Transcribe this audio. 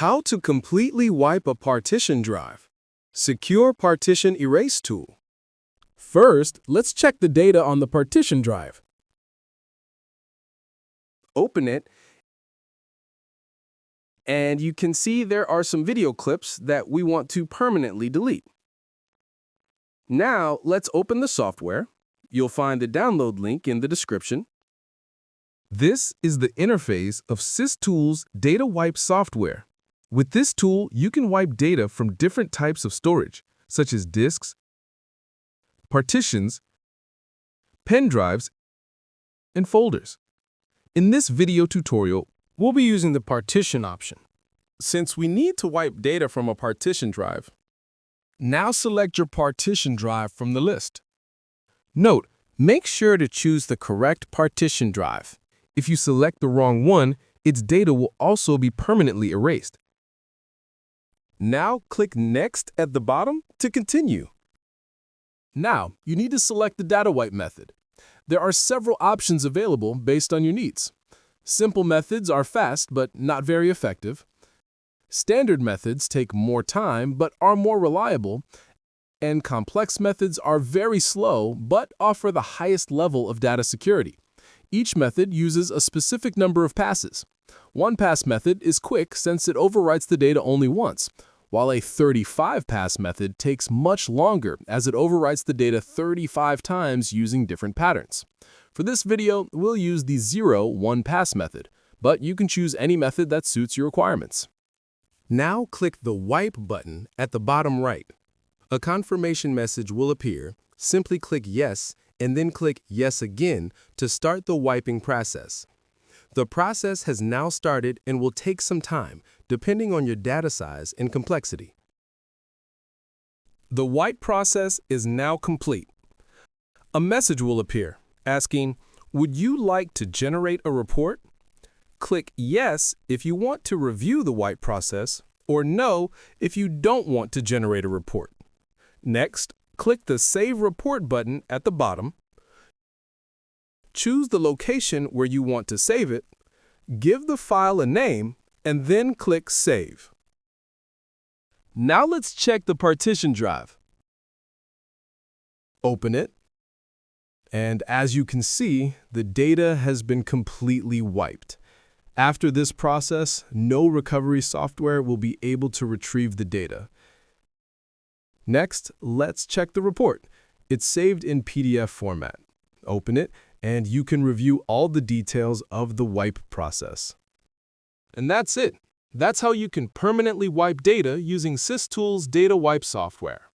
How to completely wipe a partition drive. Secure Partition Erase tool. First, let's check the data on the partition drive. Open it, and you can see there are some video clips that we want to permanently delete. Now, let's open the software. You'll find the download link in the description. This is the interface of SysTools Data Wipe Software. With this tool, you can wipe data from different types of storage, such as disks, partitions, pen drives, and folders. In this video tutorial, We'll be using the partition option. Since we need to wipe data from a partition drive, Now select your partition drive from the list. note, Make sure to choose the correct partition drive. if you select the wrong one, its data will also be permanently erased. now click Next at the bottom to continue. Now, you need to select the data wipe method. There are several options available based on your needs. Simple methods are fast but not very effective. Standard methods take more time but are more reliable. And complex methods are very slow but offer the highest level of data security. Each method uses a specific number of passes. One-pass method is quick since it overwrites the data only once, while a 35-pass method takes much longer as it overwrites the data 35 times using different patterns. For this video, we'll use the 0-1-pass method, but you can choose any method that suits your requirements. Now click the Wipe button at the bottom right. A confirmation message will appear. Simply click Yes and then click Yes again to start the wiping process. The process has now started and will take some time, depending on your data size and complexity. The wipe process is now complete. A message will appear asking, "Would you like to generate a report?" Click Yes if you want to review the wipe process, or No if you don't want to generate a report. Next, click the Save Report button at the bottom. Choose the location where you want to save it, give the file a name, and then click Save. Now let's check the partition drive. Open it. And as you can see, the data has been completely wiped. After this process, no recovery software will be able to retrieve the data. Next, let's check the report. It's saved in PDF format. Open it, and you can review all the details of the wipe process. And that's it. That's how you can permanently wipe data using SysTools Data Wipe Software.